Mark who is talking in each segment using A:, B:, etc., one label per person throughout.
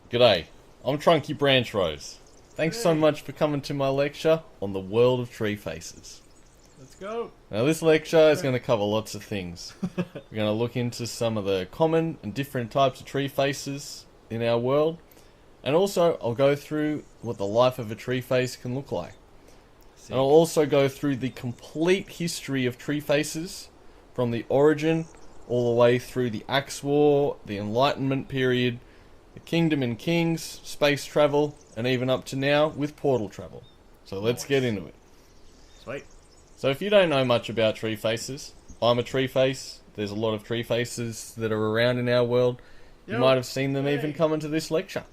A: G'day, I'm Trunky Branch Rose. Thanks so
B: Hey.
A: much for coming to my lecture on the world of tree faces.
B: Let's go.
A: Now this lecture is going to cover lots of things. We're going to look into some of the common and different types of tree faces in our world. And also, I'll go through what the life of a tree face can look like.
B: Sick.
A: And I'll also go through the complete history of tree faces, from the origin all the way through the Axe War, the Enlightenment period, the Kingdom and Kings, space travel, and even up to now with portal travel. So let's get into it.
B: Sweet.
A: So if you don't know much about tree faces, I'm a tree face. There's a lot of tree faces that are around in our world. You
B: Yo.
A: might have seen them
B: Hey.
A: even coming to this lecture.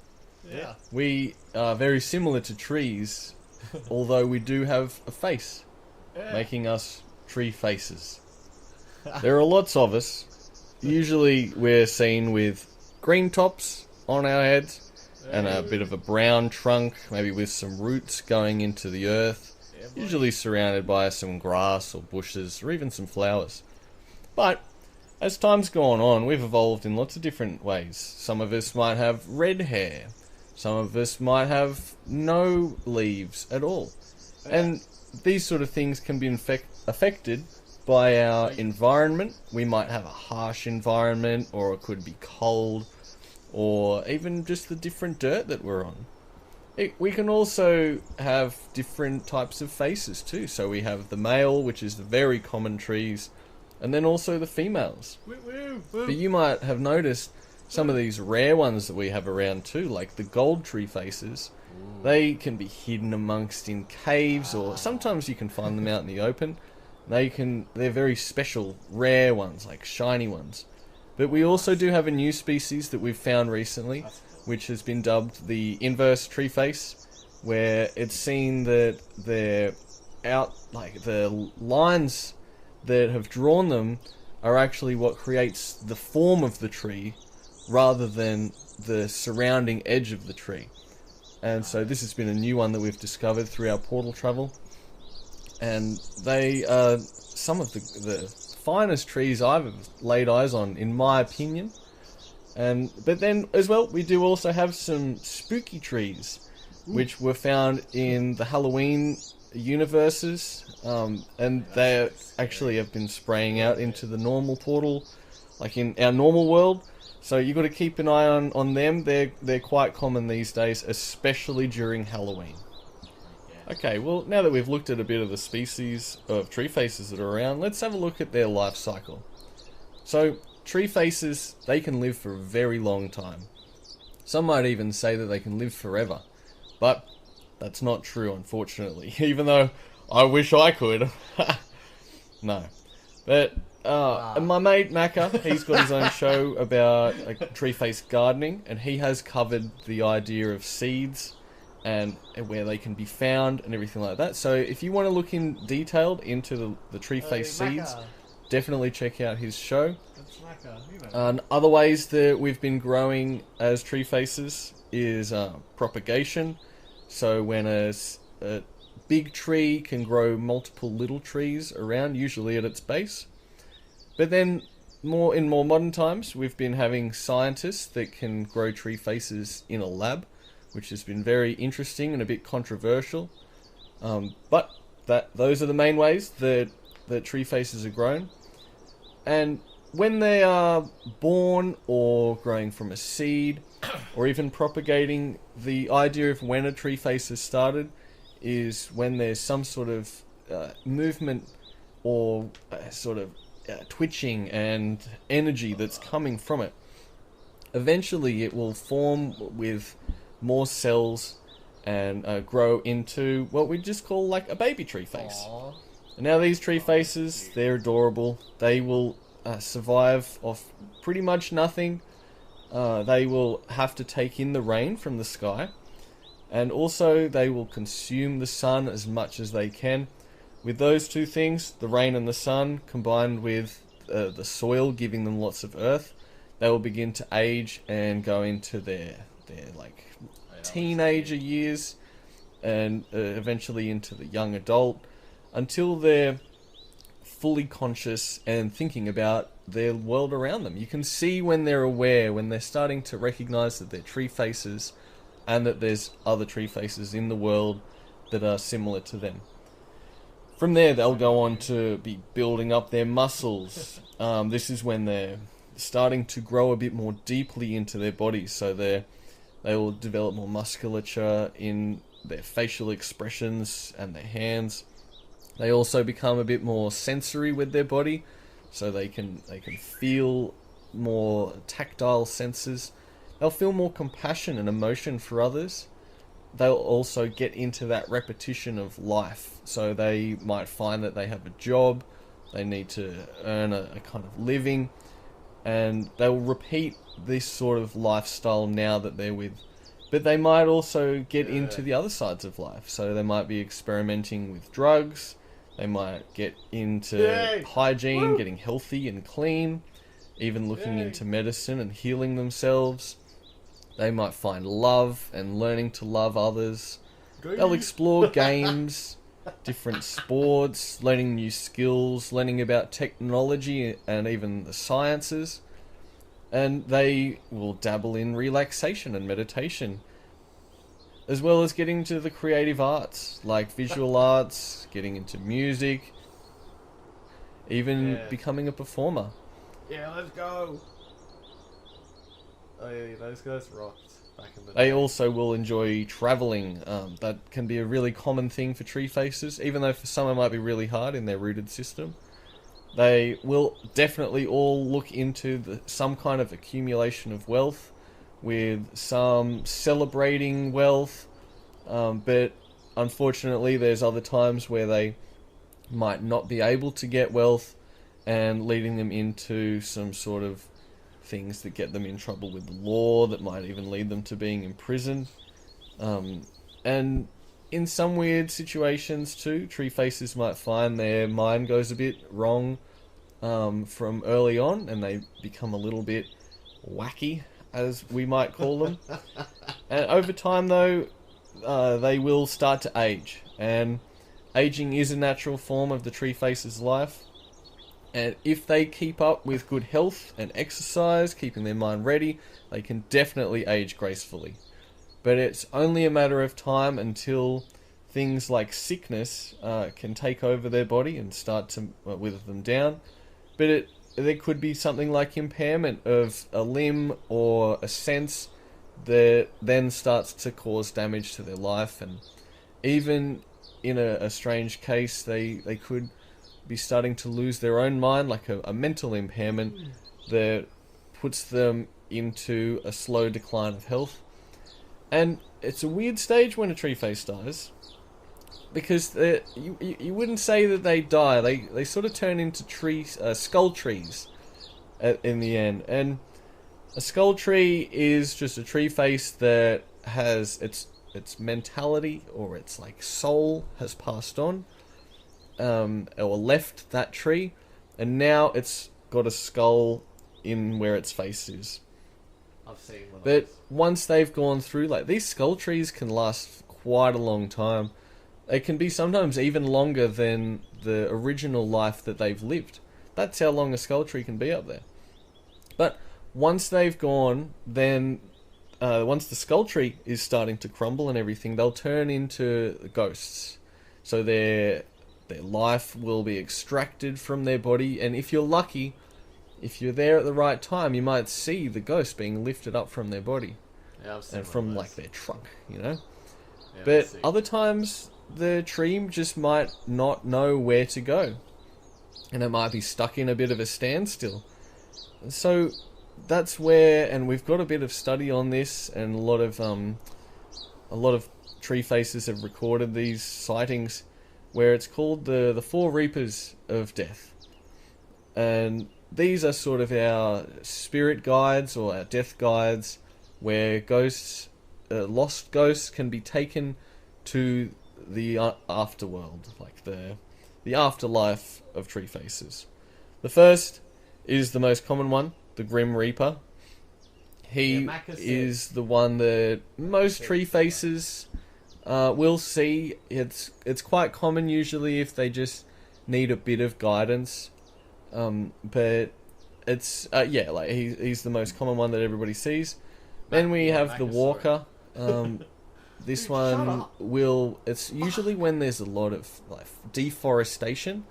B: Yeah.
A: We are very similar to trees, although we do have a face,
B: Yeah.
A: making us tree faces. There are lots of us. Usually we're seen with green tops on our heads and a bit of a brown trunk, maybe with some roots going into the earth,
B: Yeah, boy.
A: usually surrounded by some grass or bushes or even some flowers. But as time's gone on, we've evolved in lots of different ways. Some of us might have red hair. Some of us might have no leaves at all. And these sort of things can be affected by our environment. We might have a harsh environment, or it could be cold, or even just the different dirt that we're on. We can also have different types of faces too. So we have the male, which is the very common trees, and then also the females.
B: Woo, woo, woo.
A: But you might have noticed some of these rare ones that we have around too, like the gold tree faces. They can be hidden amongst in caves, or sometimes you can find them out in the open. They're very special, rare ones, like shiny ones. But we also do have a new species that we've found recently, which has been dubbed the inverse tree face, where it's seen that they're out, like the lines that have drawn them are actually what creates the form of the tree rather than the surrounding edge of the tree. And so this has been a new one that we've discovered through our portal travel. And they are some of the finest trees I've ever laid eyes on, in my opinion. But then as well, we do also have some spooky trees, which were found in the Halloween universes, and they actually have been spraying out into the normal portal, like in our normal world. So you got to keep an eye on them. They're quite common these days, especially during Halloween. Okay, well, now that we've looked at a bit of the species of tree faces that are around, let's have a look at their life cycle. So, tree faces, they can live for a very long time. Some might even say that they can live forever. But that's not true, unfortunately, even though I wish I could. No. But, and my mate Macca, he's got his own show about tree face gardening, and he has covered the idea of seeds and where they can be found and everything like that. So if you want to look in detailed into the tree face seeds, definitely check out his show.
B: That's Macca. You know.
A: And other ways that we've been growing as tree faces is propagation. So when a big tree can grow multiple little trees around, usually at its base. But then in more modern times, we've been having scientists that can grow tree faces in a lab, which has been very interesting and a bit controversial. But those are the main ways that tree faces are grown. And when they are born or growing from a seed or even propagating, the idea of when a tree face has started is when there's some sort of movement or sort of twitching and energy that's coming from it. Eventually it will form with more cells and grow into what we just call like a baby tree face.
B: Aww.
A: And now these tree faces, they're adorable. They will survive off pretty much nothing. They will have to take in the rain from the sky. And also they will consume the sun as much as they can. With those two things, the rain and the sun, combined with the soil giving them lots of earth, they will begin to age and go into their like teenager years and eventually into the young adult until they're fully conscious and thinking about their world around them. You can see when they're aware, when they're starting to recognize that they're tree faces and that there's other tree faces in the world that are similar to them. From there, they'll go on to be building up their muscles. This is when they're starting to grow a bit more deeply into their bodies, so they will develop more musculature in their facial expressions and their hands. They also become a bit more sensory with their body, so they can feel more tactile senses. They'll feel more compassion and emotion for others. They'll also get into that repetition of life, so they might find that they have a job, they need to earn a kind of living, and they'll repeat this sort of lifestyle now that they're with. But they might also get into the other sides of life, so they might be experimenting with drugs, they might get into hygiene, getting healthy and clean, even looking into medicine and healing themselves. They might find love and learning to love others. They'll explore games, different sports, learning new skills, learning about technology and even the sciences. And they will dabble in relaxation and meditation, as well as getting into the creative arts, like visual arts, getting into music, even becoming a performer.
B: Yeah, let's go. Oh yeah, those guys rocked back in the
A: They
B: day.
A: also will enjoy travelling. That can be a really common thing for tree faces, even though for some it might be really hard in their rooted system. They will definitely all look into some kind of accumulation of wealth, with some celebrating wealth, but unfortunately there's other times where they might not be able to get wealth, and leading them into some sort of things that get them in trouble with the law, that might even lead them to being imprisoned. And in some weird situations too, tree faces might find their mind goes a bit wrong from early on, and they become a little bit wacky, as we might call them. And over time though, they will start to age, and aging is a natural form of the tree face's life. And if they keep up with good health and exercise, keeping their mind ready, they can definitely age gracefully. But it's only a matter of time until things like sickness can take over their body and start to wither them down. But there could be something like impairment of a limb or a sense that then starts to cause damage to their life. And even in a strange case, they could be starting to lose their own mind, like a mental impairment that puts them into a slow decline of health. And it's a weird stage when a tree face dies, because you wouldn't say that they die. They sort of turn into skull trees in the end. And a skull tree is just a tree face that has its mentality, or its like soul has passed on, or left that tree, and now it's got a skull in where its face is.
B: I've seen one.
A: But once they've gone through, like, these skull trees can last quite a long time. They can be sometimes even longer than the original life that they've lived. That's how long a skull tree can be up there. But once they've gone, then once the skull tree is starting to crumble and everything, they'll turn into ghosts. So their life will be extracted from their body, and if you're lucky, if you're there at the right time, you might see the ghost being lifted up from their body,
B: Yeah, I've seen
A: and
B: one
A: from
B: of
A: like
B: those.
A: their trunk, you know.
B: Yeah,
A: But
B: I see.
A: other times, the tree just might not know where to go, and it might be stuck in a bit of a standstill. So that's where, and we've got a bit of study on this, and a lot of tree faces have recorded these sightings, where it's called the Four Reapers of Death. And these are sort of our spirit guides, or our death guides, where ghosts, lost ghosts, can be taken to the afterworld, like the afterlife of tree faces. The first is the most common one, the Grim Reaper. He
B: Yeah, Macca said-
A: is the one that most tree faces will see. It's quite common usually if they just need a bit of guidance. But it's like he's the most common one that everybody sees. Then we have the
B: Macasaur.
A: walker. This
B: Dude, shut
A: one
B: up.
A: it's usually when there's a lot of like deforestation,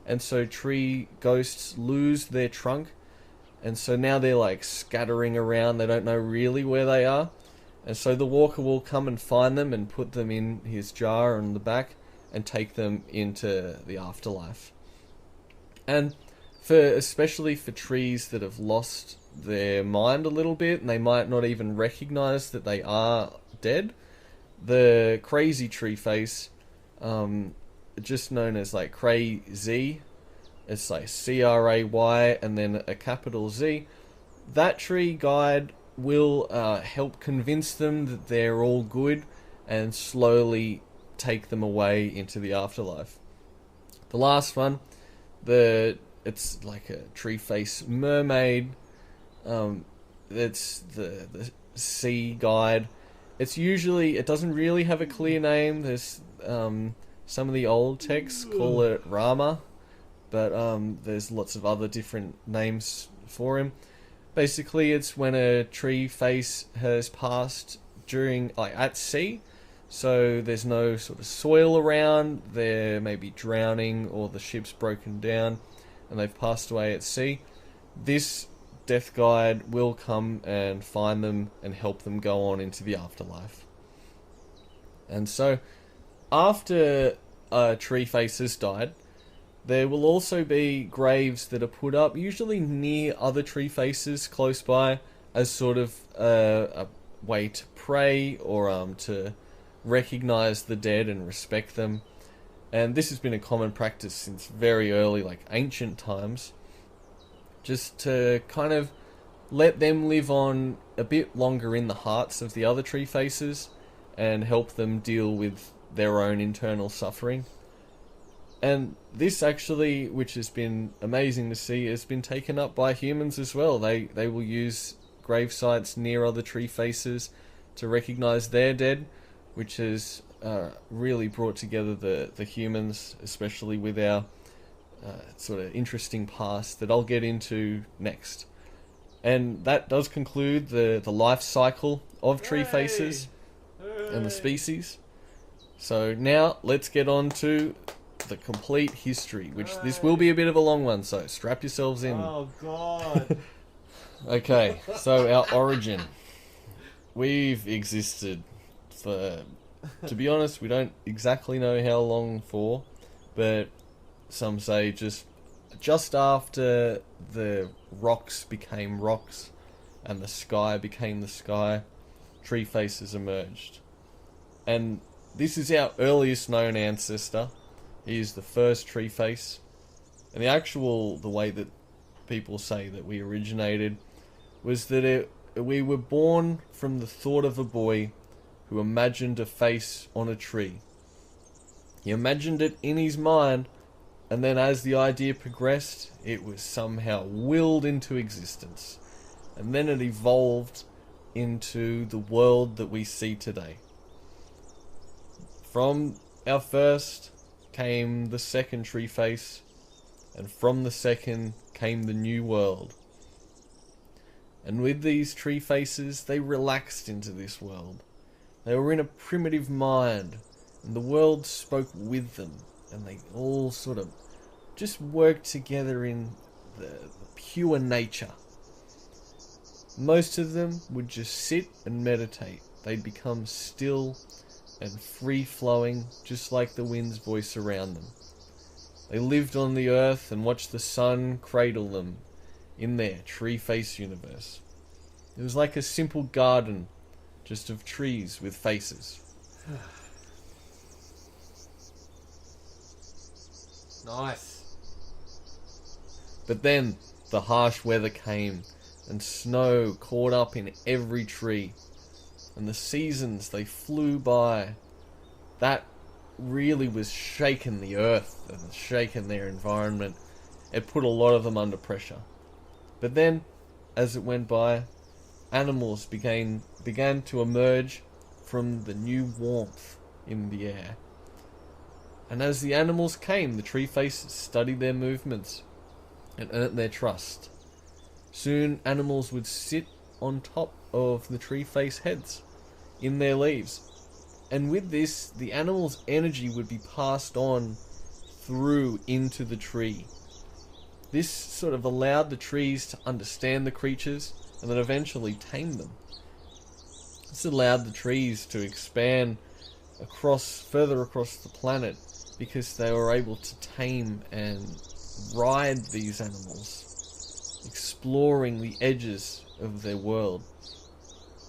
A: and so tree ghosts lose their trunk, and so now they're like scattering around. They don't know really where they are, and so the walker will come and find them and put them in his jar on the back and take them into the afterlife. And especially for trees that have lost their mind a little bit and they might not even recognize that they are dead, the crazy tree face, just known as like Cray-Z, it's like C-R-A-Y and then a capital Z, that tree guide will help convince them that they're all good and slowly take them away into the afterlife. The last one, it's like a tree face mermaid. It's the sea guide. It doesn't really have a clear name. There's some of the old texts call it Rama, but there's lots of other different names for him. Basically, it's when a tree face has passed at sea, so there's no sort of soil around. There may be drowning or the ship's broken down, and they've passed away at sea. This death guide will come and find them and help them go on into the afterlife. And so, after a tree face has died, there will also be graves that are put up, usually near other tree faces close by, as sort of a way to pray or to recognize the dead and respect them. And this has been a common practice since very early, like ancient times, just to kind of let them live on a bit longer in the hearts of the other tree faces and help them deal with their own internal suffering. And this actually, which has been amazing to see, has been taken up by humans as well. They will use grave sites near other tree faces to recognize their dead, which has really brought together the humans, especially with our sort of interesting past that I'll get into next. And that does conclude the life cycle of tree faces and the species. So now let's get on to the complete history, which this will be a bit of a long one, so strap yourselves in.
B: Oh god.
A: Okay, so our origin. We've existed for, to be honest, we don't exactly know how long for, but some say just after the rocks became rocks and the sky became the sky, tree faces emerged. And this is our earliest known ancestor. He is the first tree face. And the way that people say that we originated was that we were born from the thought of a boy who imagined a face on a tree. He imagined it in his mind, and then as the idea progressed, it was somehow willed into existence. And then it evolved into the world that we see today. From our first came the second tree face, and from the second came the new world. And with these tree faces, they relaxed into this world. They were in a primitive mind, and the world spoke with them, and they all sort of just worked together in the pure nature. Most of them would just sit and meditate. They'd become still and free-flowing, just like the wind's voice around them. They lived on the earth and watched the sun cradle them in their tree-face universe. It was like a simple garden, just of trees with faces.
B: Nice.
A: But then the harsh weather came, and snow caught up in every tree, and the seasons, they flew by. That really was shaking the earth and shaking their environment. It put a lot of them under pressure. But then, as it went by, animals began to emerge from the new warmth in the air. And as the animals came, the tree faces studied their movements and earned their trust. Soon animals would sit on top of the tree face heads in their leaves. And with this, the animal's energy would be passed on through into the tree. This sort of allowed the trees to understand the creatures and then eventually tame them. This allowed the trees to expand further across the planet because they were able to tame and ride these animals, exploring the edges of their world.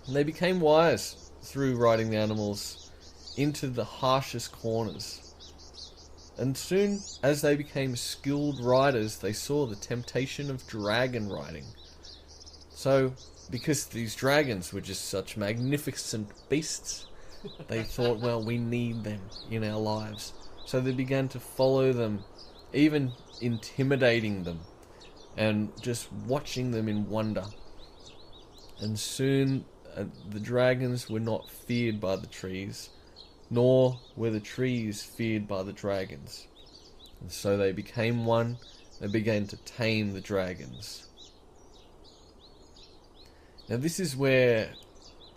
A: And they became wise through riding the animals into the harshest corners. And soon, as they became skilled riders, they saw the temptation of dragon riding. So, because these dragons were just such magnificent beasts, they thought, well, we need them in our lives. So they began to follow them, even intimidating them, and just watching them in wonder. And soon, the dragons were not feared by the trees, nor were the trees feared by the dragons. And so they became one, and began to tame the dragons. Now this is where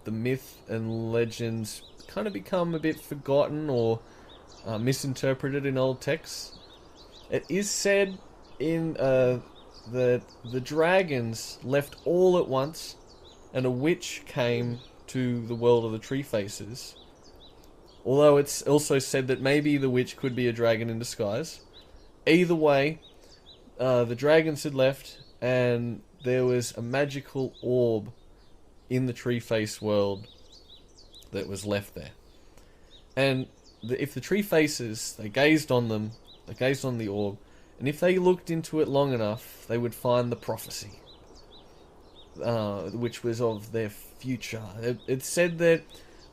A: the myth and legends kind of become a bit forgotten or misinterpreted in old texts. It is said in that the dragons left all at once, and a witch came to the world of the tree faces. Although it's also said that maybe the witch could be a dragon in disguise. Either way, the dragons had left, and there was a magical orb in the tree face world that was left there. And if the tree faces, they gazed on them, they gazed on the orb, and if they looked into it long enough, they would find the prophecy, which was of their future. It said that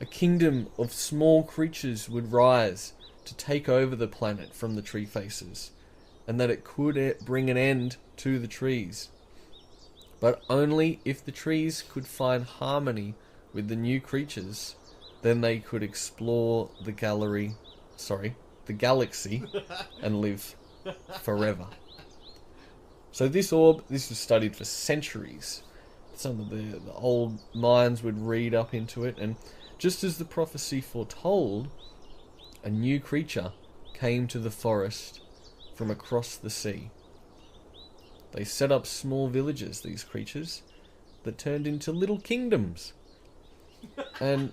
A: a kingdom of small creatures would rise to take over the planet from the tree faces, and that it could bring an end to the trees. But only if the trees could find harmony with the new creatures, then they could explore the galaxy, and live forever. So this orb, this was studied for centuries. Some of the old minds would read up into it, and just as the prophecy foretold, a new creature came to the forest from across the sea. They set up small villages, these creatures, that turned into little kingdoms. And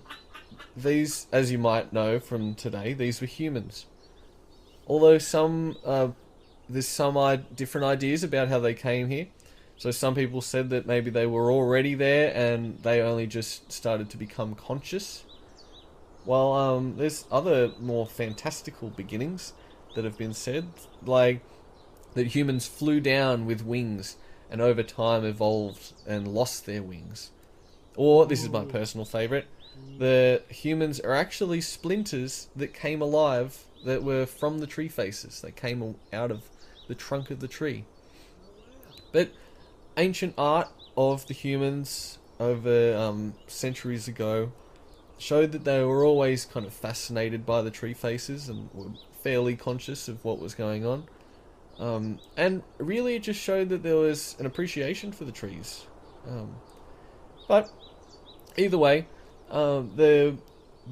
A: these, as you might know from today, these were humans. Although there's some different ideas about how they came here. So some people said that maybe they were already there and they only just started to become conscious. While there's other more fantastical beginnings that have been said, like that humans flew down with wings and over time evolved and lost their wings. Or, this is my personal favourite, the humans are actually splinters that came alive that were from the tree faces. They came out of the trunk of the tree. But ancient art of the humans over centuries ago showed that they were always kind of fascinated by the tree faces and were fairly conscious of what was going on. And really it just showed that there was an appreciation for the trees. But either way, the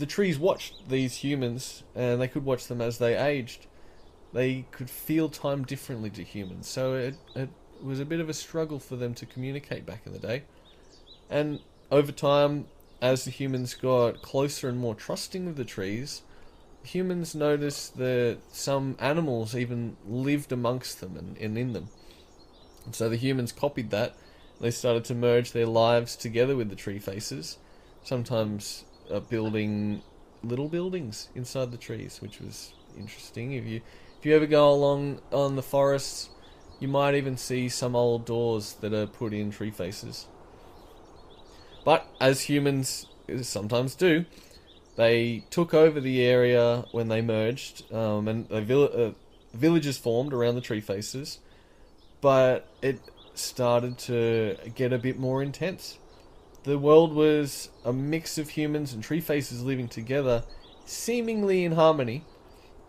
A: trees watched these humans, and they could watch them as they aged. They could feel time differently to humans, so it was a bit of a struggle for them to communicate back in the day. And over time, as the humans got closer and more trusting of the trees, humans noticed that some animals even lived amongst them and in them. And so the humans copied that. They started to merge their lives together with the tree faces, sometimes building little buildings inside the trees, which was interesting. If you ever go along on the forests, you might even see some old doors that are put in tree faces. But as humans sometimes do, they took over the area when they merged, and villages formed around the tree faces, but it started to get a bit more intense. The world was a mix of humans and tree faces living together, seemingly in harmony,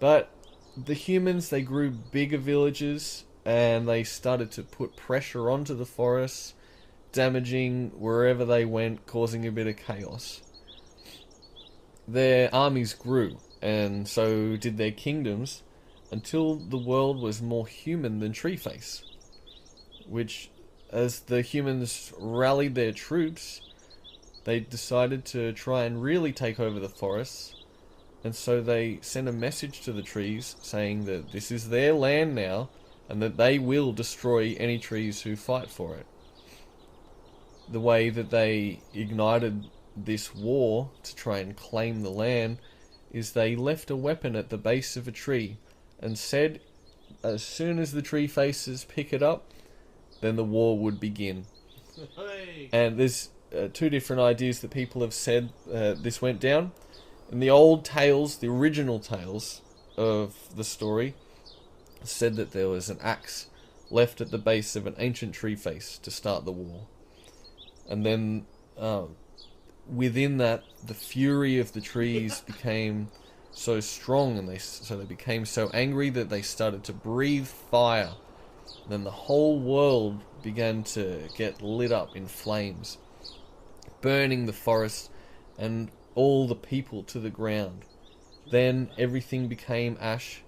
A: but the humans, they grew bigger villages, and they started to put pressure onto the forests, damaging wherever they went, causing a bit of chaos. Their armies grew, and so did their kingdoms, until the world was more human than Treeface. Which, as the humans rallied their troops, they decided to try and really take over the forests, and so they sent a message to the trees saying that this is their land now, and that they will destroy any trees who fight for it. The way that they ignited this war to try and claim the land is they left a weapon at the base of a tree and said as soon as the tree faces pick it up, then the war would begin.
B: Hey.
A: And there's two different ideas that people have said this went down. In the old tales, the original tales of the story, said that there was an axe left at the base of an ancient tree face to start the war. And then within that, the fury of the trees became so strong, and they became so angry that they started to breathe fire. Then the whole world began to get lit up in flames, burning the forest and all the people to the ground. Then everything became ash,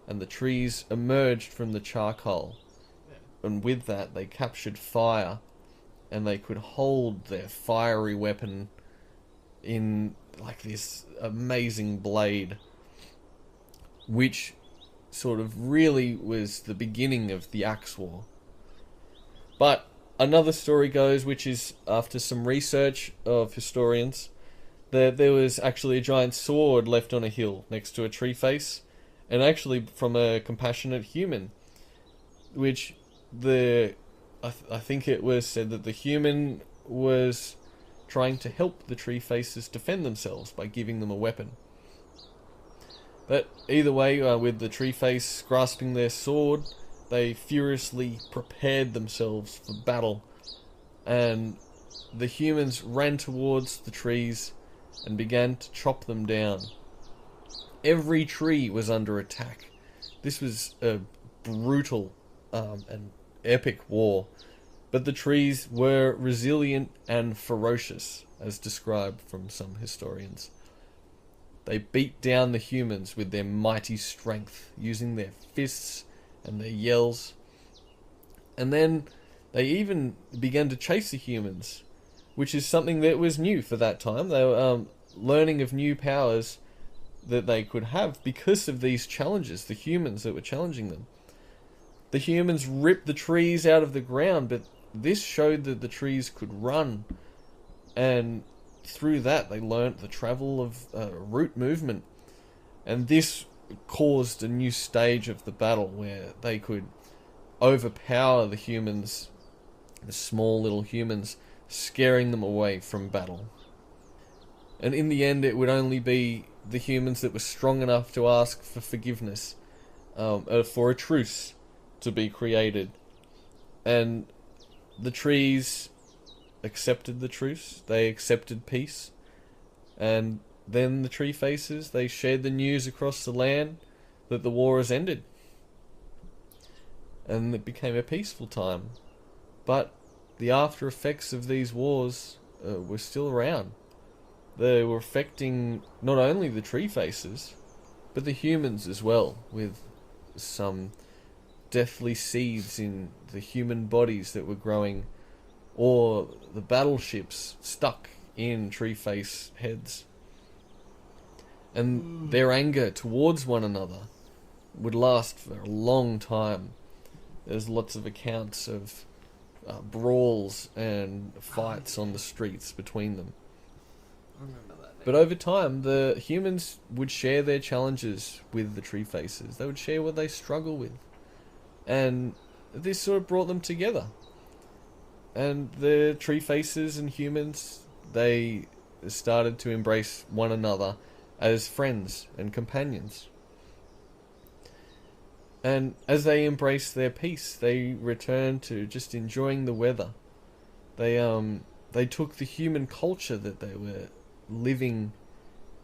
A: and the trees emerged from the charcoal. And with that, they captured fire, and they could hold their fiery weapon in like this amazing blade, which sort of really was the beginning of the Axe War. But another story goes, which is after some research of historians, that there was actually a giant sword left on a hill next to a tree face, and actually from a compassionate human, which I think it was said that the human was trying to help the tree faces defend themselves by giving them a weapon. But either way, with the tree face grasping their sword, they furiously prepared themselves for battle, and the humans ran towards the trees and began to chop them down. Every tree was under attack. This was a brutal and epic war, but the trees were resilient and ferocious, as described from some historians. They beat down the humans with their mighty strength, using their fists and their yells. And then they even began to chase the humans, which is something that was new for that time. They were learning of new powers that they could have because of these challenges, the humans that were challenging them. The humans ripped the trees out of the ground, but this showed that the trees could run, and through that they learnt the travel of root movement, and this caused a new stage of the battle where they could overpower the humans, the small little humans, scaring them away from battle. And in the end, it would only be the humans that were strong enough to ask for forgiveness, for a truce to be created. And the trees accepted the truce, they accepted peace, and then the tree faces, they shared the news across the land that the war has ended. And it became a peaceful time. But the after effects of these wars were still around. They were affecting not only the tree faces, but the humans as well, with some deathly seeds in the human bodies that were growing, or the battleships stuck in tree face heads. And their anger towards one another would last for a long time. There's lots of accounts of brawls and fights on the streets between them.
B: I remember that.
A: But over time, the humans would share their challenges with the tree faces. They would share what they struggle with. And this sort of brought them together. And the tree faces and humans, they started to embrace one another as friends and companions. And as they embraced their peace, they returned to just enjoying the weather. They took the human culture that they were living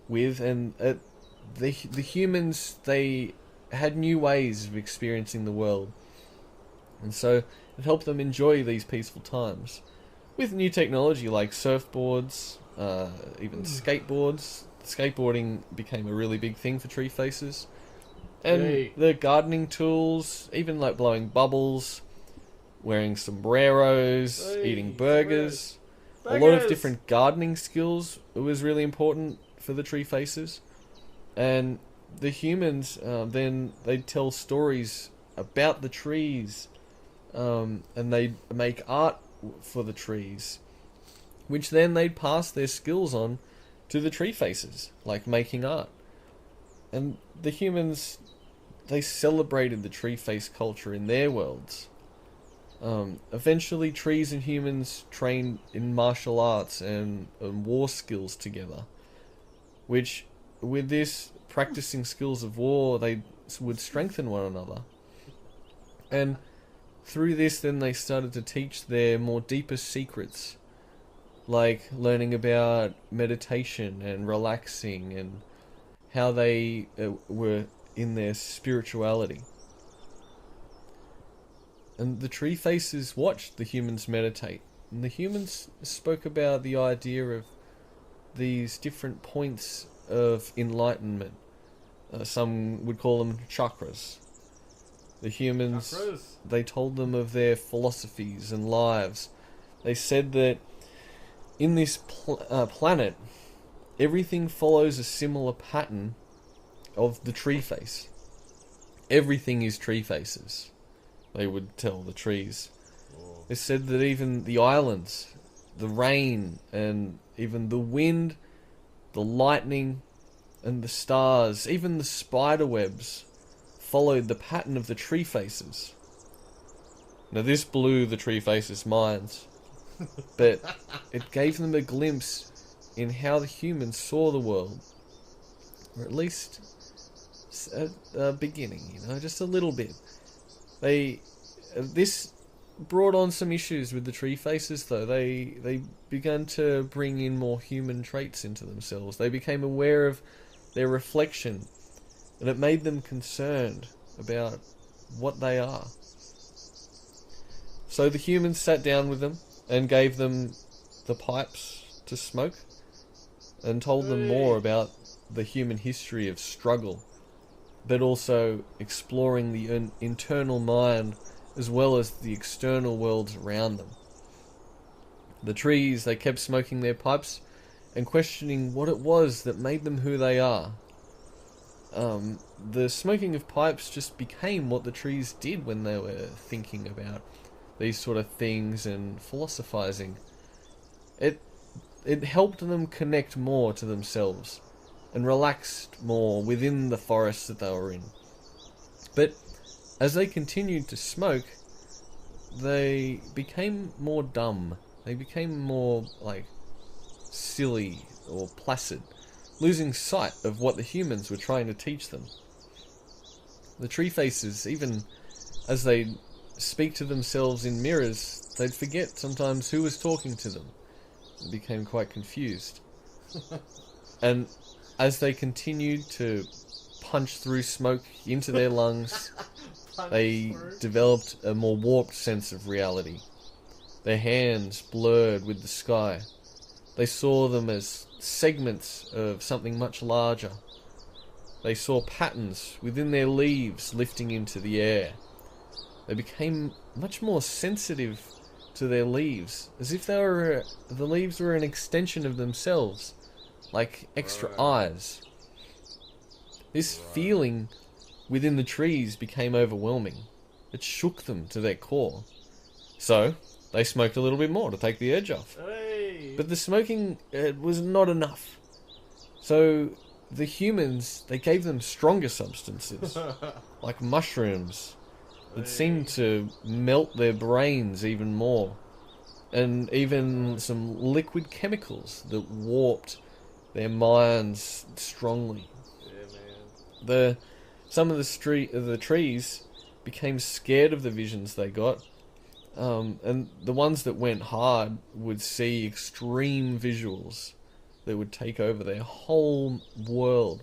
A: with, and the humans, they had new ways of experiencing the world. And so it helped them enjoy these peaceful times. With new technology like surfboards, even skateboards, skateboarding became a really big thing for tree faces. And
B: Yay.
A: the gardening tools, even like blowing bubbles, wearing sombreros,
B: Hey,
A: eating burgers. A lot of
B: Burgers!
A: different gardening skills was really important for the tree faces. And the humans, then they'd tell stories about the trees, and they'd make art for the trees, which then they'd pass their skills on to the tree faces, like making art. And the humans, they celebrated the tree face culture in their worlds. Eventually, trees and humans trained in martial arts and war skills together, which, with this practicing skills of war, they would strengthen one another. And through this, then they started to teach their more deepest secrets, like learning about meditation and relaxing and how they were in their spirituality. And the tree faces watched the humans meditate. And the humans spoke about the idea of these different points of enlightenment. Some would call them chakras. The humans,
B: Chakras.
A: they told them of their philosophies and lives. They said that in this planet, everything follows a similar pattern of the tree face. Everything is tree faces, they would tell the trees.
B: Oh.
A: They said that even the islands, the rain, and even the wind, the lightning, and the stars, even the spider webs, followed the pattern of the tree faces. Now this blew the tree faces' minds, but it gave them a glimpse in how the humans saw the world, or at least at the beginning, just a little bit. This brought on some issues with the tree faces, though. They began to bring in more human traits into themselves. They became aware of their reflection, and it made them concerned about what they are. So the humans sat down with them and gave them the pipes to smoke, and told them more about the human history of struggle, but also exploring the internal mind as well as the external worlds around them. The trees, they kept smoking their pipes and questioning what it was that made them who they are. The smoking of pipes just became what the trees did when they were thinking about these sort of things and philosophizing. It helped them connect more to themselves and relaxed more within the forest that they were in. But as they continued to smoke, they became more dumb. They became more, silly or placid, losing sight of what the humans were trying to teach them. The tree faces, even as they'd speak to themselves in mirrors, they'd forget sometimes who was talking to them, and became quite confused. And as they continued to punch through smoke into their lungs, they developed a more warped sense of reality. Their hands blurred with the sky. They saw them as segments of something much larger. They saw patterns within their leaves lifting into the air. They became much more sensitive to their leaves, as if the leaves were an extension of themselves, like extra eyes. This feeling within the trees became overwhelming. It shook them to their core. So, they smoked a little bit more to take the edge off.
B: Hey.
A: But the smoking was not enough. So, the humans, they gave them stronger substances, like mushrooms, that seemed to melt their brains even more. And even some liquid chemicals that warped their minds strongly.
B: Yeah, man.
A: Some of the trees became scared of the visions they got, and the ones that went hard would see extreme visuals that would take over their whole world.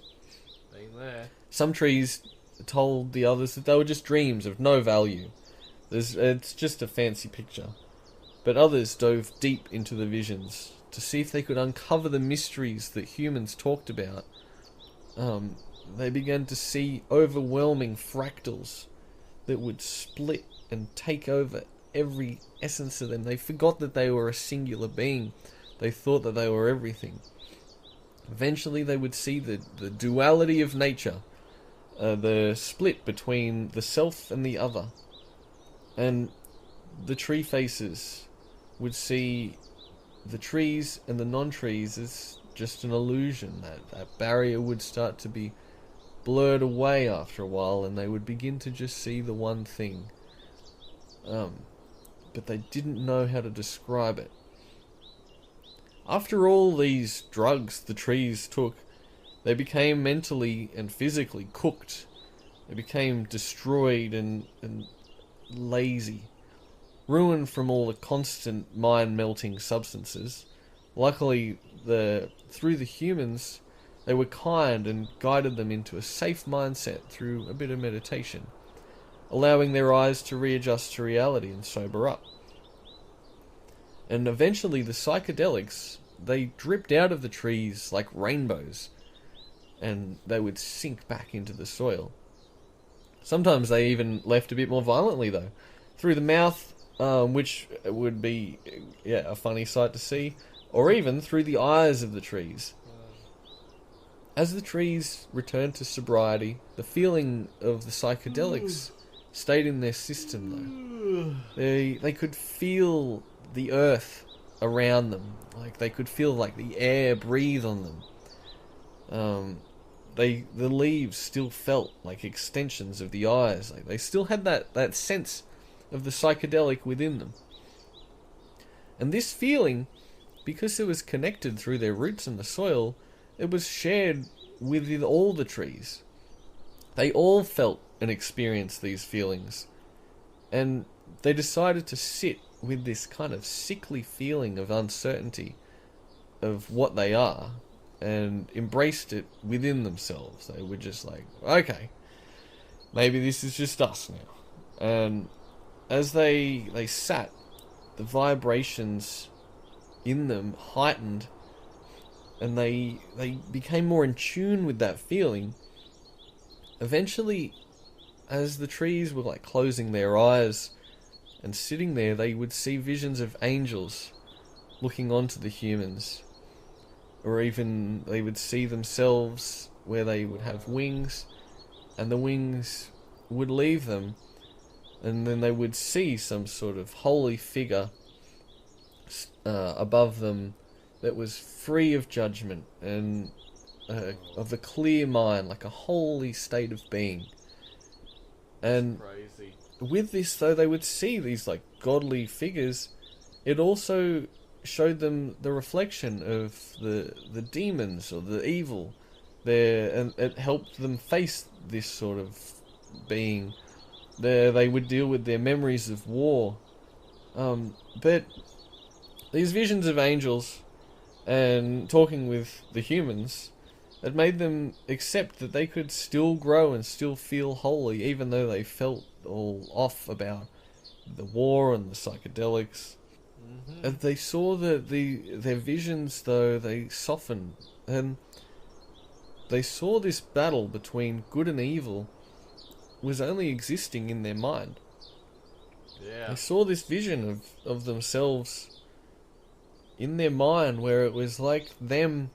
B: Been there.
A: Some trees told the others that they were just dreams of no value. It's just a fancy picture. But others dove deep into the visions to see if they could uncover the mysteries that humans talked about. They began to see overwhelming fractals that would split and take over every essence of them. They forgot that they were a singular being. They thought that they were everything. Eventually they would see the duality of nature, the split between the self and the other. And the tree faces would see the trees and the non-trees as just an illusion. That barrier would start to be blurred away after a while, and they would begin to just see the one thing. But they didn't know how to describe it. After all these drugs the trees took, they became mentally and physically cooked. They became destroyed and lazy, ruined from all the constant mind-melting substances. Luckily, through the humans, they were kind and guided them into a safe mindset through a bit of meditation, allowing their eyes to readjust to reality and sober up. And eventually the psychedelics, they dripped out of the trees like rainbows, and they would sink back into the soil. Sometimes they even left a bit more violently though, through the mouth, which would be a funny sight to see, or even through the eyes of the trees. As the trees returned to sobriety, the feeling of the psychedelics stayed in their system though. They could feel the earth around them, like they could feel like the air breathe on them. The leaves still felt like extensions of the eyes. Like they still had that sense of the psychedelic within them. And this feeling, because it was connected through their roots in the soil, it was shared with all the trees. They all felt and experienced these feelings. And they decided to sit with this kind of sickly feeling of uncertainty of what they are, and embraced it within themselves. They were just like, okay, maybe this is just us now. And as they sat, the vibrations in them heightened, and they became more in tune with that feeling. Eventually, as the trees were like closing their eyes and sitting there, they would see visions of angels looking onto the humans. Or even they would see themselves where they would have wings, and the wings would leave them, and then they would see some sort of holy figure above them that was free of judgment and of a clear mind, like a holy state of being. And
B: Crazy.
A: with this, though, they would see these like godly figures. It also showed them the reflection of the demons or the evil there, and it helped them face this sort of being. There, they would deal with their memories of war. But these visions of angels and talking with the humans, it made them accept that they could still grow and still feel holy, even though they felt all off about the war and the psychedelics. And they saw that their visions, though, they softened, and they saw this battle between good and evil was only existing in their mind.
B: Yeah.
A: They saw this vision of themselves in their mind, where it was like them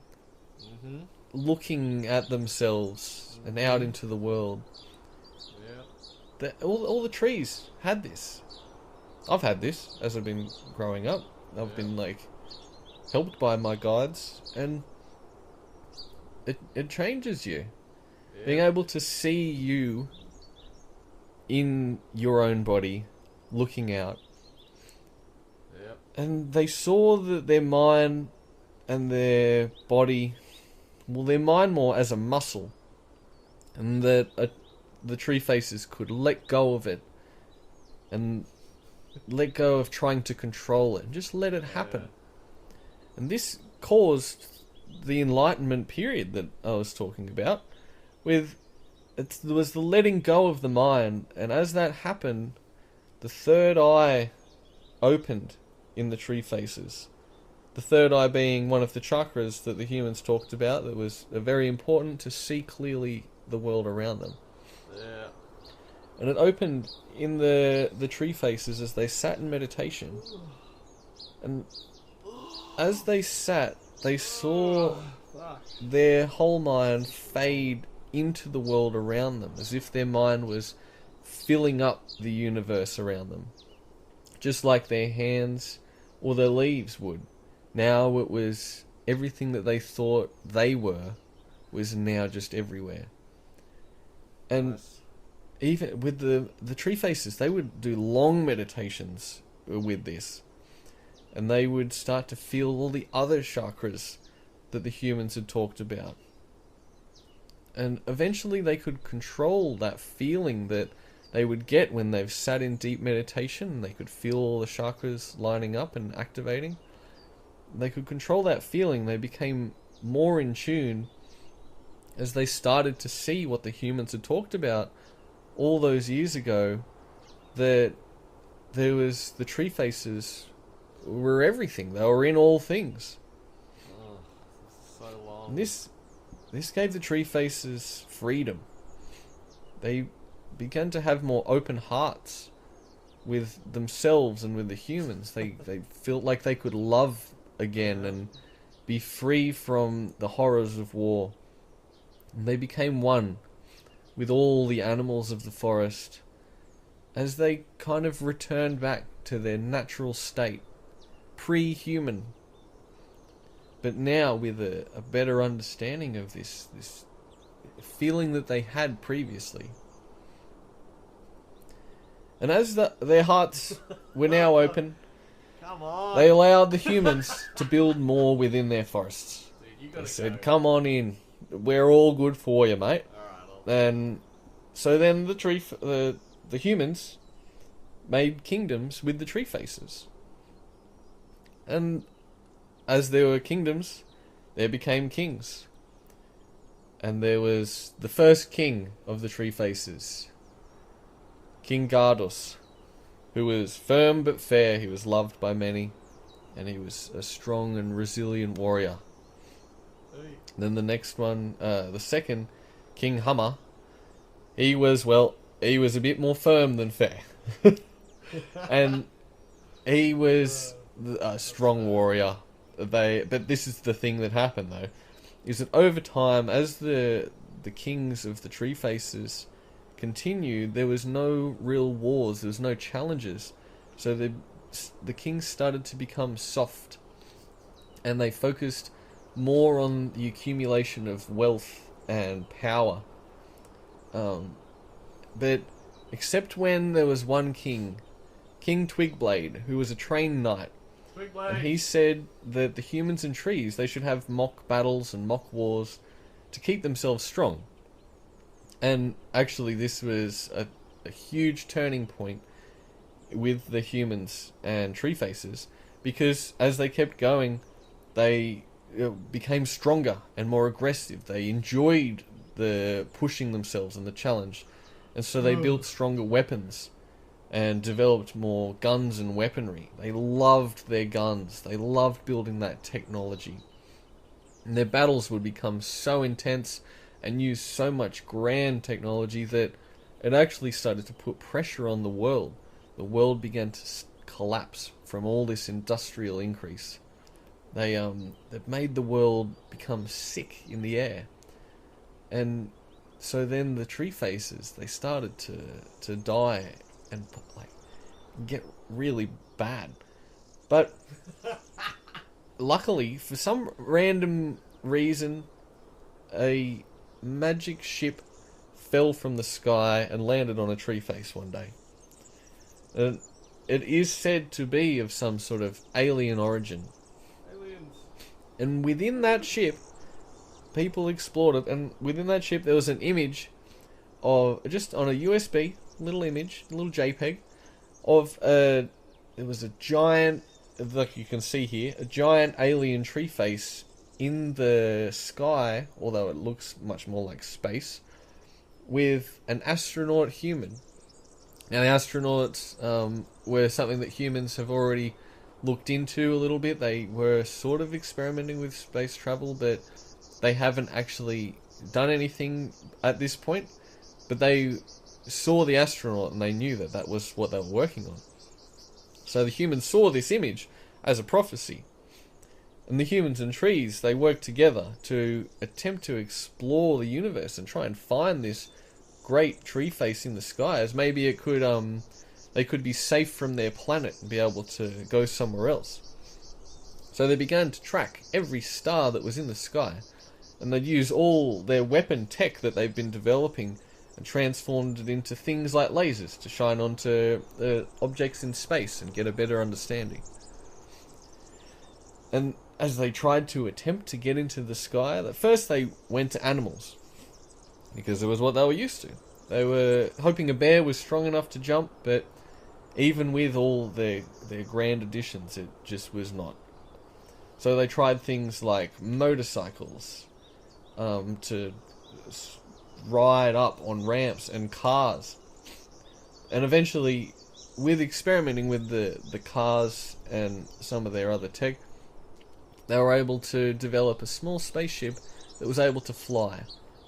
A: looking at themselves and out into the world.
B: Yeah.
A: All the trees had this. I've had this as I've been growing up. I've been like helped by my guides, and it changes you.
B: Yeah.
A: Being able to see you in your own body, looking out.
B: Yep.
A: And they saw that their mind and their body, well, their mind more as a muscle, and that the tree faces could let go of it and let go of trying to control it and just let it happen. And this caused the Enlightenment period that I was talking about, with there was the letting go of the mind, and as that happened, the third eye opened in the tree faces. The third eye being one of the chakras that the humans talked about that was very important to see clearly the world around them.
B: Yeah.
A: And it opened in the tree faces as they sat in meditation. And as they sat, they saw their whole mind fade into the world around them, as if their mind was filling up the universe around them. Just like their hands or their leaves would. Now it was everything that they thought they were was now just everywhere. And
B: Nice.
A: even with the tree faces, they would do long meditations with this. And they would start to feel all the other chakras that the humans had talked about. And eventually they could control that feeling that they would get when they've sat in deep meditation. They could feel all the chakras lining up and activating. They could control that feeling. They became more in tune as they started to see what the humans had talked about all those years ago, that there was the tree faces were everything. They were in all things.
B: Oh, this is so long.
A: And this gave the tree faces freedom. They began to have more open hearts with themselves and with the humans. They felt like they could love again and be free from the horrors of war. And they became one with all the animals of the forest as they kind of returned back to their natural state, pre-human. But now with a better understanding of this feeling that they had previously. And as their hearts were now open,
B: Come on.
A: they allowed the humans to build more within their forests.
B: Dude, you gotta
A: They said,
B: go.
A: "Come on in. We're all good for you, mate."
B: Alright,
A: And so then the humans made kingdoms with the tree faces. And as there were kingdoms, there became kings. And there was the first king of the tree faces, King Gardos, who was firm but fair. He was loved by many, and he was a strong and resilient warrior.
B: Hey.
A: Then the next one, the second, King Hummer, he was a bit more firm than fair. And he was a strong warrior. But this is the thing that happened though, is that over time, as the kings of the tree faces continued, there was no real wars, there was no challenges. So the kings started to become soft, and they focused more on the accumulation of wealth and power. But except when there was one king, King Twigblade, who was a trained knight,
B: Quick
A: and
B: blade.
A: he said that the humans and trees, they should have mock battles and mock wars to keep themselves strong. And actually this was a huge turning point with the humans and tree faces, because as they kept going, they became stronger and more aggressive. They enjoyed the pushing themselves and the challenge, and so they built stronger weapons and developed more guns and weaponry. They loved their guns. They loved building that technology. And their battles would become so intense and use so much grand technology that it actually started to put pressure on the world. The world began to collapse from all this industrial increase. They've made the world become sick in the air. And so then the tree faces, they started to die and like get really bad. But luckily, for some random reason, a magic ship fell from the sky and landed on a tree face one day. And it is said to be of some sort of alien origin.
B: Aliens.
A: And within that ship, people explored it, and within that ship there was an image of, just on a USB, little image, a little JPEG, of it was a giant, like you can see here, a giant alien tree face in the sky, although it looks much more like space. with an astronaut human. Now, the astronauts were something that humans have already looked into a little bit. They were sort of experimenting with space travel, but they haven't actually done anything at this point. But they saw the astronaut and they knew that that was what they were working on. So the humans saw this image as a prophecy. And the humans and trees, they worked together to attempt to explore the universe and try and find this great tree face in the sky, as maybe it could they could be safe from their planet and be able to go somewhere else. So they began to track every star that was in the sky, and they'd use all their weapon tech that they've been developing and transformed it into things like lasers to shine onto objects in space and get a better understanding. And as they tried to attempt to get into the sky, at first they went to animals, because it was what they were used to. They were hoping a bear was strong enough to jump, but even with all their grand additions, it just was not. So they tried things like motorcycles, to ride up on ramps, and cars. And eventually, with experimenting with the cars and some of their other tech, they were able to develop a small spaceship that was able to fly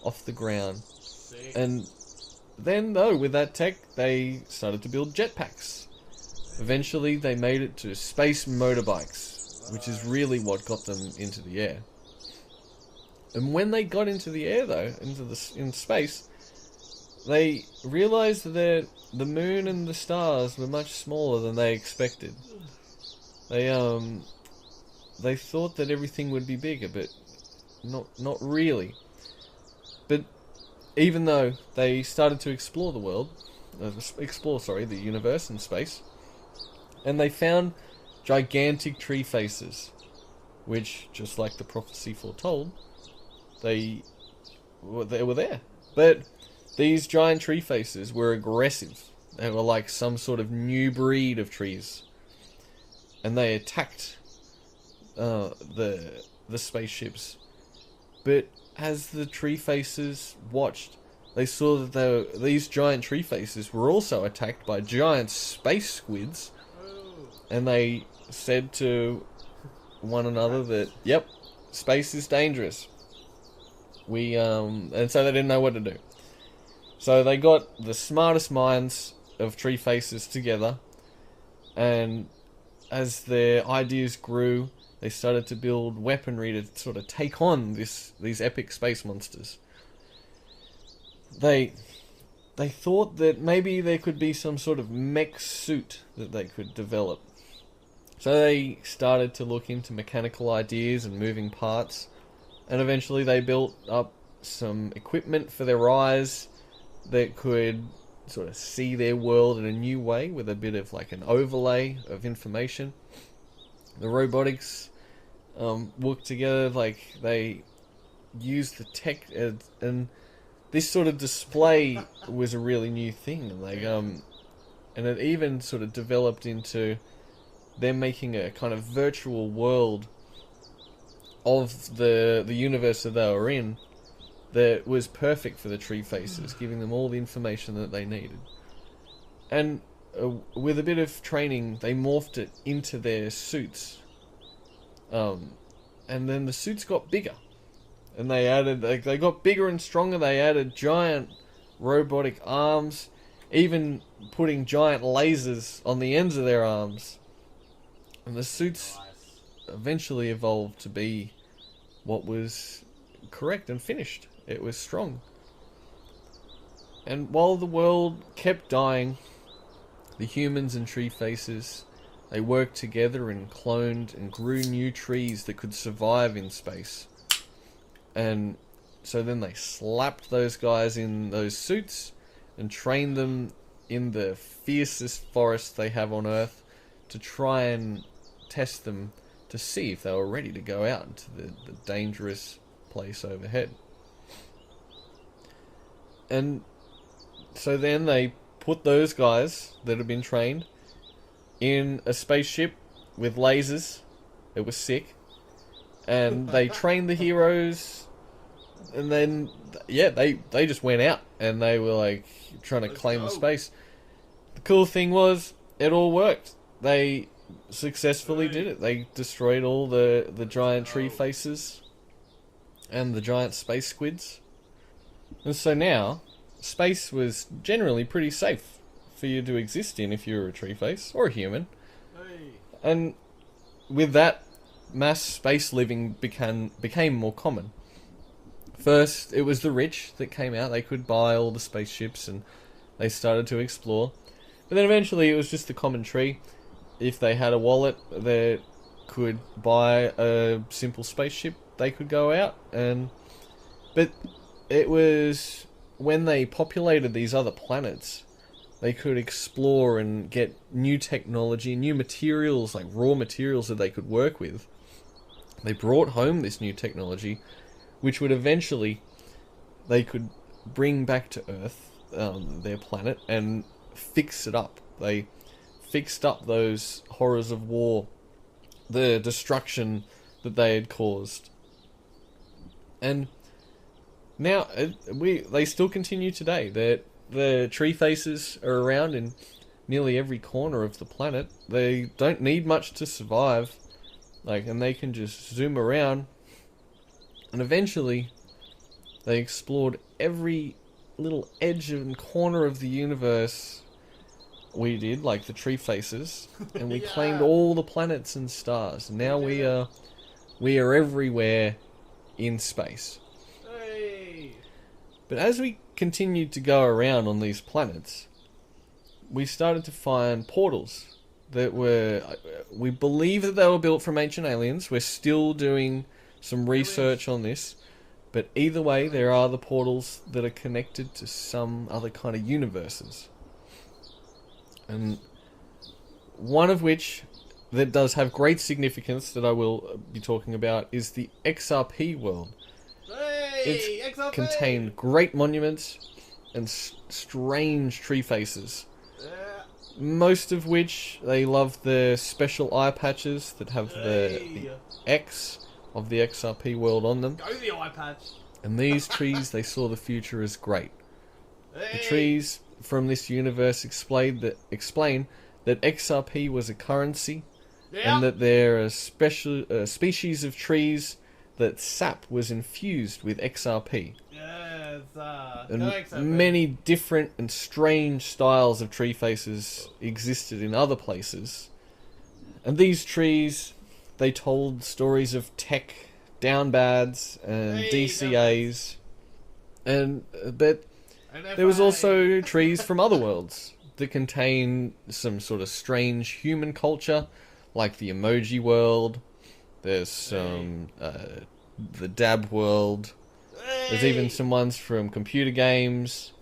A: off the ground.
B: Sick.
A: And then, though, with that tech, they started to build jetpacks. Eventually, they made it to space motorbikes, which is really what got them into the air. And when they got into the air, though, in space, they realized that the moon and the stars were much smaller than they expected. They thought that everything would be bigger, but not really. But even though they started to explore the universe and space, and they found gigantic tree faces, which, just like the prophecy foretold, they were there. But these giant tree faces were aggressive. They were like some sort of new breed of trees, and they attacked the spaceships. But as the tree faces watched, they saw that these giant tree faces were also attacked by giant space squids, and they said to one another that, yep, space is dangerous. And so they didn't know what to do. So they got the smartest minds of tree faces together, and as their ideas grew, they started to build weaponry to sort of take on these epic space monsters. They thought that maybe there could be some sort of mech suit that they could develop. So they started to look into mechanical ideas and moving parts, and eventually they built up some equipment for their eyes that could sort of see their world in a new way with a bit of like an overlay of information. The robotics worked together, like they used the tech, and this sort of display was a really new thing. Like and it even sort of developed into them making a kind of virtual world of the universe that they were in that was perfect for the tree faces, giving them all the information that they needed. And with a bit of training, they morphed it into their suits. And then the suits got bigger. And they got bigger and stronger. They added giant robotic arms, even putting giant lasers on the ends of their arms. And the suits eventually evolved to be what was correct and finished. It was strong. And while the world kept dying, the humans and tree faces, they worked together and cloned and grew new trees that could survive in space. And so then they slapped those guys in those suits and trained them in the fiercest forest they have on Earth to try and test them to see if they were ready to go out into the dangerous place overhead. And so then they put those guys that had been trained in a spaceship with lasers. It was sick. And they trained the heroes And then, yeah, they just went out and they were like trying to
B: Let's
A: claim the
B: go.
A: space. The cool thing was, it all worked. They successfully did it. They destroyed all the giant tree
B: go.
A: faces and the giant space squids. And so now, space was generally pretty safe for you to exist in if you were a tree face or a human.
B: Hey.
A: And with that, mass space living became more common. First, it was the rich that came out. They could buy all the spaceships and they started to explore. But then eventually it was just the common tree. If they had a wallet, they could buy a simple spaceship. They could go out and... But it was when they populated these other planets, they could explore and get new technology, new materials, like raw materials that they could work with. They brought home this new technology, which would eventually, they could bring back to Earth, their planet, and fix it up. They fixed up those horrors of war, the destruction that they had caused. And now, they still continue today. The tree faces are around in nearly every corner of the planet. They don't need much to survive, and they can just zoom around. And eventually, they explored every little edge and corner of the universe. We did, like the tree faces, and we
B: Yeah.
A: claimed all the planets and stars. Now we are everywhere in space.
B: Hey.
A: But as we continued to go around on these planets, we started to find portals that we believe that they were built from ancient aliens. We're still doing some research on this. But either way, there are the portals that are connected to some other kind of universes. And one of which that does have great significance that I will be talking about is the XRP world.
B: Hey.
A: It's
B: XRP.
A: contained great monuments and strange tree faces.
B: Yeah.
A: Most of which they love the special eye patches that have the
B: Hey.
A: X of the XRP world on them.
B: Go the eye patch.
A: And these trees, they saw the future as great.
B: Hey.
A: The trees from this universe explain that XRP was a currency,
B: Yeah.
A: and that there are special species of trees that sap was infused with XRP.
B: Yes.
A: And
B: Go XRP.
A: many different and strange styles of tree faces existed in other places. And these trees, they told stories of tech downbads and
B: Hey,
A: DCAs. But
B: And
A: there was
B: FA.
A: also trees from other worlds that contain some sort of strange human culture, like the emoji world. There's some the dab world. There's even
B: Hey.
A: some ones from computer games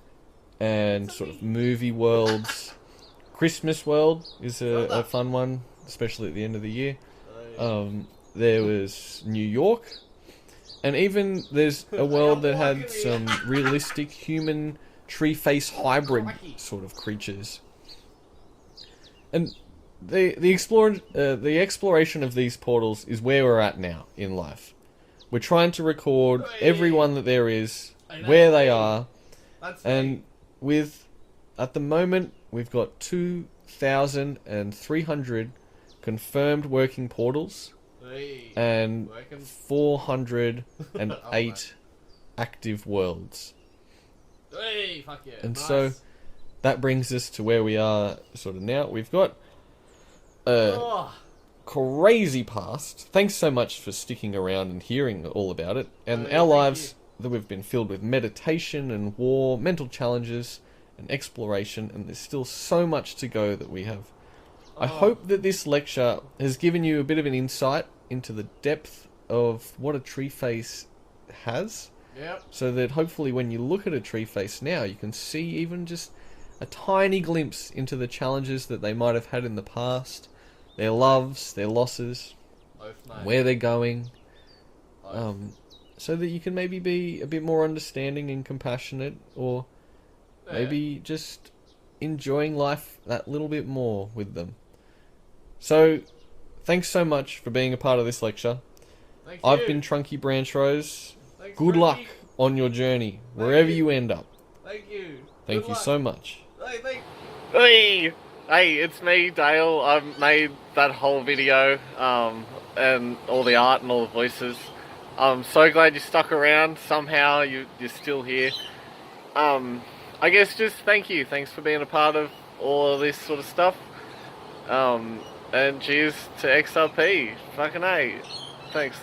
A: and sort of movie worlds. Christmas world is a fun one, especially at the end of the year. There was New York, and even there's a world that had some realistic human tree face hybrid sort of creatures. And the exploration of these portals is where we're at now in life. We're trying to record everyone that there is, where they are,
B: That's
A: and at the moment we've got 2,300 confirmed working portals
B: Hey.
A: and
B: Working.
A: 408 active worlds.
B: Hey. Fuck yeah.
A: And
B: nice.
A: so that brings us to where we are sort of now. We've got
B: Oh.
A: crazy past. Thanks so much for sticking around and hearing all about it. And
B: Oh,
A: our
B: thank
A: lives that we've been filled with meditation and war, mental challenges and exploration, and there's still so much to go that we have. I
B: Oh.
A: hope that this lecture has given you a bit of an insight into the depth of what a tree face has,
B: Yep.
A: so that hopefully when you look at a tree face now, you can see even just a tiny glimpse into the challenges that they might have had in the past, their loves, their losses,
B: Oath, mate.
A: where they're going,
B: Oath.
A: so that you can maybe be a bit more understanding and compassionate, or
B: Yeah.
A: maybe just enjoying life that little bit more with them. So, thanks so much for being a part of this lecture.
B: Thank
A: I've
B: you.
A: been Trunky Branch Rose.
B: Thanks,
A: Good
B: Frankie.
A: luck on your journey, wherever you end up.
B: Thank you.
A: Thank
B: Good
A: you
B: luck.
A: so much.
B: Hey, it's me, Dale. I've made that whole video, and all the art and all the voices. I'm so glad you stuck around. Somehow you're still here. I guess just thank you. Thanks for being a part of all of this sort of stuff. And cheers to XRP. Fucking A. Thanks.